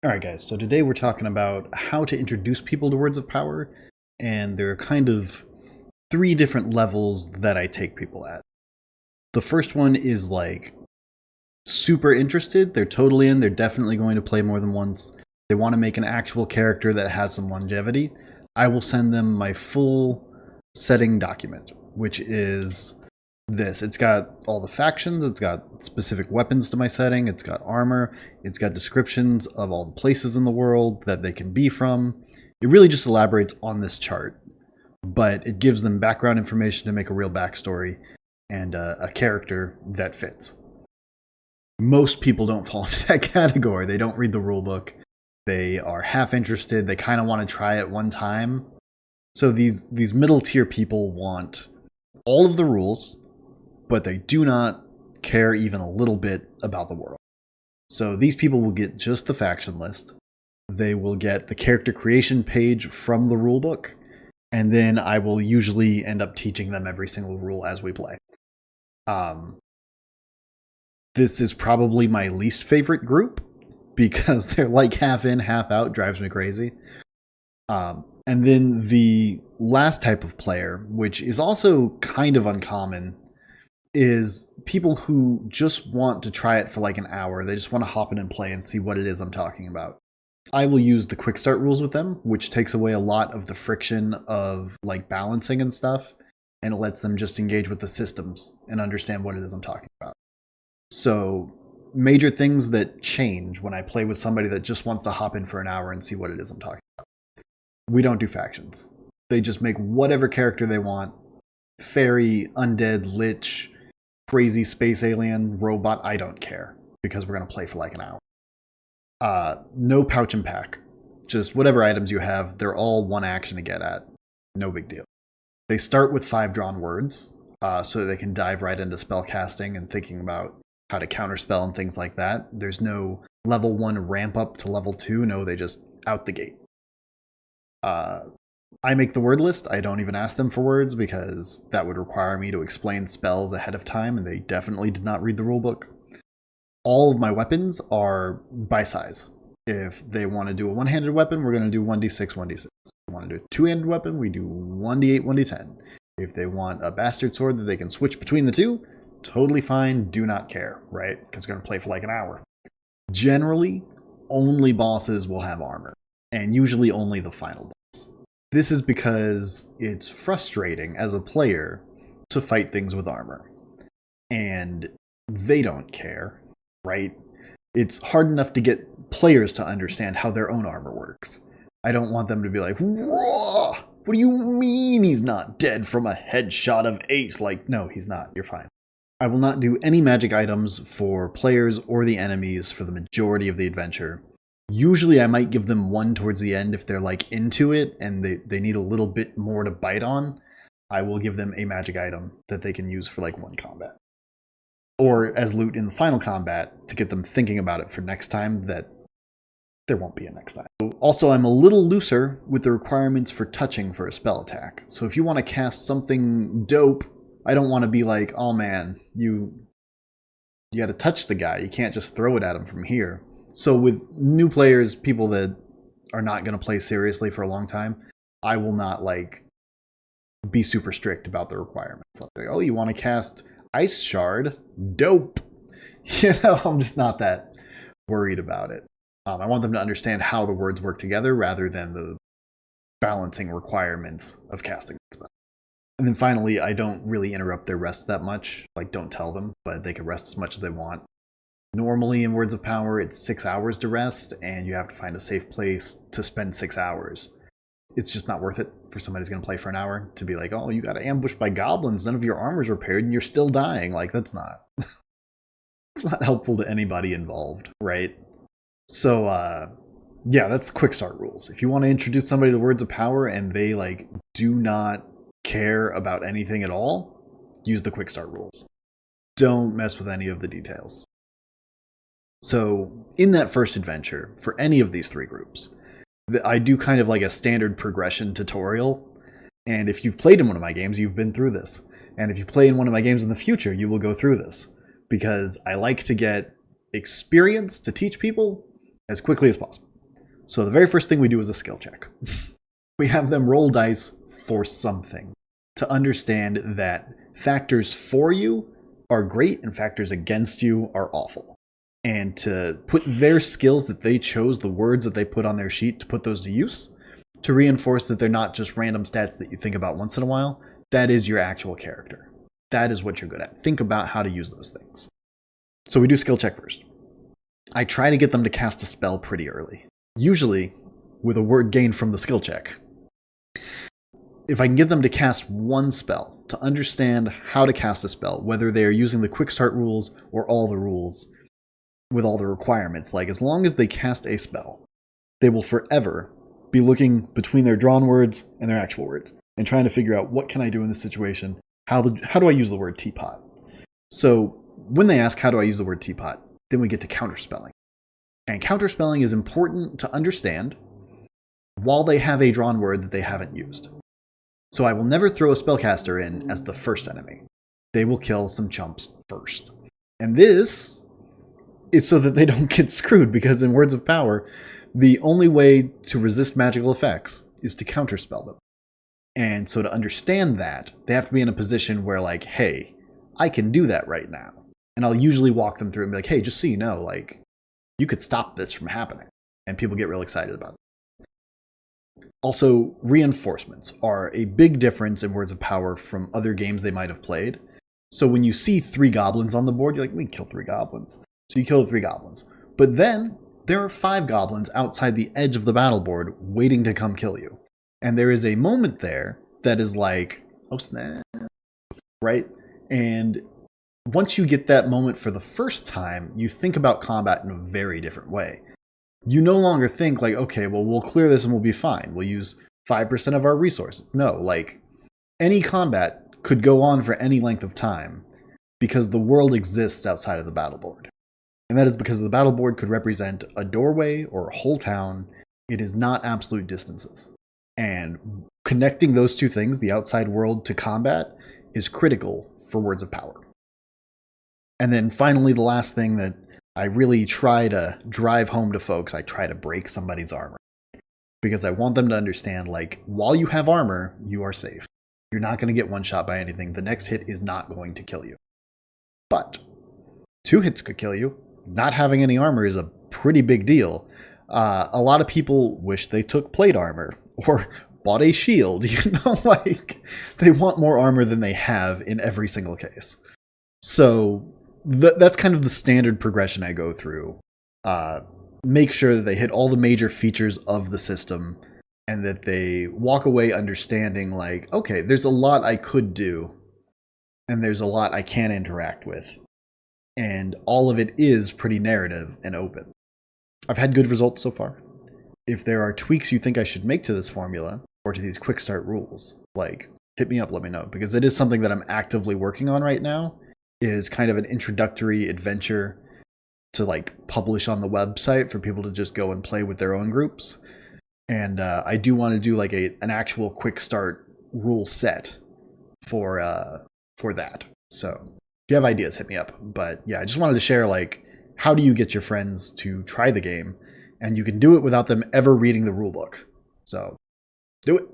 Alright guys, so today we're talking about how to introduce people to Words of Power, and there are kind of three different levels that I take people at. The first one is like super interested, they're totally in, they're definitely going to play more than once. They want to make an actual character that has some longevity. I will send them my full setting document, which is this. It's got all the factions, it's got specific weapons to my setting, it's got armor, it's got descriptions of all the places in the world that they can be from. It really just elaborates on this chart, but it gives them background information to make a real backstory and a character that fits. Most people don't fall into that category. They don't read the rulebook. They are half interested. They kind of want to try it one time. So these middle tier people want all of the rules, but they do not care even a little bit about the world. So these people will get just the faction list. They will get the character creation page from the rulebook, and then I will usually end up teaching them every single rule as we play. This is probably my least favorite group because they're like half in, half out, drives me crazy. And then the last type of player, which is also kind of uncommon, is people who just want to try it for like an hour. They just want to hop in and play and see what it is I'm talking about. I will use the quick start rules with them, which takes away a lot of the friction of like balancing and stuff, and it lets them just engage with the systems and understand what it is I'm talking about. So major things that change when I play with somebody that just wants to hop in for an hour and see what it is I'm talking about. We don't do factions. They just make whatever character they want. Fairy, undead, lich, crazy space alien, robot, I don't care, because we're going to play for like an hour. No pouch and pack. Just whatever items you have, they're all one action to get at. No big deal. They start with 5 drawn words, so they can dive right into spell casting and thinking about how to counterspell and things like that. There's no level 1 ramp up to level 2. No, they just out the gate. I make the word list. I don't even ask them for words because that would require me to explain spells ahead of time, and they definitely did not read the rulebook. All of my weapons are by size. If they want to do a one-handed weapon, we're going to do 1d6, 1d6. If they want to do a two-handed weapon, we do 1d8, 1d10. If they want a bastard sword that they can switch between the two, totally fine, do not care, right? Because we're going to play for like an hour. Generally, only bosses will have armor, and usually only the final boss. This is because it's frustrating as a player to fight things with armor, and they don't care, right? It's hard enough to get players to understand how their own armor works. I don't want them to be like, whoa, what do you mean he's not dead from a headshot of 8? Like, no, he's not, you're fine. I will not do any magic items for players or the enemies for the majority of the adventure. Usually I might give them one towards the end if they're like into it and they need a little bit more to bite on. I will give them a magic item that they can use for like one combat. Or as loot in the final combat to get them thinking about it for next time that there won't be a next time. Also, I'm a little looser with the requirements for touching for a spell attack. So if you want to cast something dope, I don't want to be like, oh man, you got to touch the guy. You can't just throw it at him from here. So with new players, people that are not going to play seriously for a long time, I will not like be super strict about the requirements. I'll be like, oh, you want to cast Ice Shard? Dope. I'm just not that worried about it. I want them to understand how the words work together rather than the balancing requirements of casting the spell. And then finally, I don't really interrupt their rest that much. Like, don't tell them, but they can rest as much as they want. Normally in Words of Power, it's 6 hours to rest, and you have to find a safe place to spend 6 hours. It's just not worth it for somebody who's going to play for an hour to be like, oh, you got ambushed by goblins, none of your armor's repaired, and you're still dying. Like, that's not... it's not helpful to anybody involved, right? So, yeah, that's quick start rules. If you want to introduce somebody to Words of Power and they, like, do not care about anything at all, use the quick start rules. Don't mess with any of the details. So in that first adventure, for any of these 3 groups, I do kind of like a standard progression tutorial. And if you've played in one of my games, you've been through this. And if you play in one of my games in the future, you will go through this. Because I like to get experience to teach people as quickly as possible. So the very first thing we do is a skill check. We have them roll dice for something to understand that factors for you are great and factors against you are awful. And to put their skills that they chose, the words that they put on their sheet, to put those to use, to reinforce that they're not just random stats that you think about once in a while. That is your actual character. That is what you're good at. Think about how to use those things. So we do skill check first. I try to get them to cast a spell pretty early, usually with a word gained from the skill check. If I can get them to cast one spell, to understand how to cast a spell, whether they are using the quick start rules or all the rules, with all the requirements, like as long as they cast a spell, they will forever be looking between their drawn words and their actual words and trying to figure out, what can I do in this situation? How do I use the word teapot? So when they ask, how do I use the word teapot? Then we get to counterspelling. And counterspelling is important to understand while they have a drawn word that they haven't used. So I will never throw a spellcaster in as the first enemy. They will kill some chumps first. And this is so that they don't get screwed, because in Words of Power, the only way to resist magical effects is to counterspell them. And so to understand that, they have to be in a position where, like, hey, I can do that right now. And I'll usually walk them through and be like, hey, just so you know, like, you could stop this from happening. And people get real excited about it. Also, reinforcements are a big difference in Words of Power from other games they might have played. So when you see 3 goblins on the board, you're like, we can kill 3 goblins. So you kill the 3 goblins. But then there are 5 goblins outside the edge of the battle board waiting to come kill you. And there is a moment there that is like, oh snap, right? And once you get that moment for the first time, you think about combat in a very different way. You no longer think like, okay, well, we'll clear this and we'll be fine. We'll use 5% of our resources. No, like, any combat could go on for any length of time because the world exists outside of the battle board. And that is because the battle board could represent a doorway or a whole town. It is not absolute distances. And connecting those two things, the outside world to combat, is critical for Words of Power. And then finally, the last thing that I really try to drive home to folks, I try to break somebody's armor. Because I want them to understand, like, while you have armor, you are safe. You're not going to get one shot by anything. The next hit is not going to kill you. But 2 hits could kill you. Not having any armor is a pretty big deal. A lot of people wish they took plate armor or bought a shield. You know, like, they want more armor than they have in every single case. So that's kind of the standard progression I go through. Make sure that they hit all the major features of the system and that they walk away understanding, like, okay, there's a lot I could do and there's a lot I can interact with. And all of it is pretty narrative and open. I've had good results so far. If there are tweaks you think I should make to this formula or to these quick start rules, like, hit me up, let me know, because it is something that I'm actively working on right now. Is kind of an introductory adventure to, like, publish on the website for people to just go and play with their own groups. And I do want to do like an actual quick start rule set for that. So if you have ideas, hit me up. But yeah, I just wanted to share, like, how do you get your friends to try the game? And you can do it without them ever reading the rule book. So do it.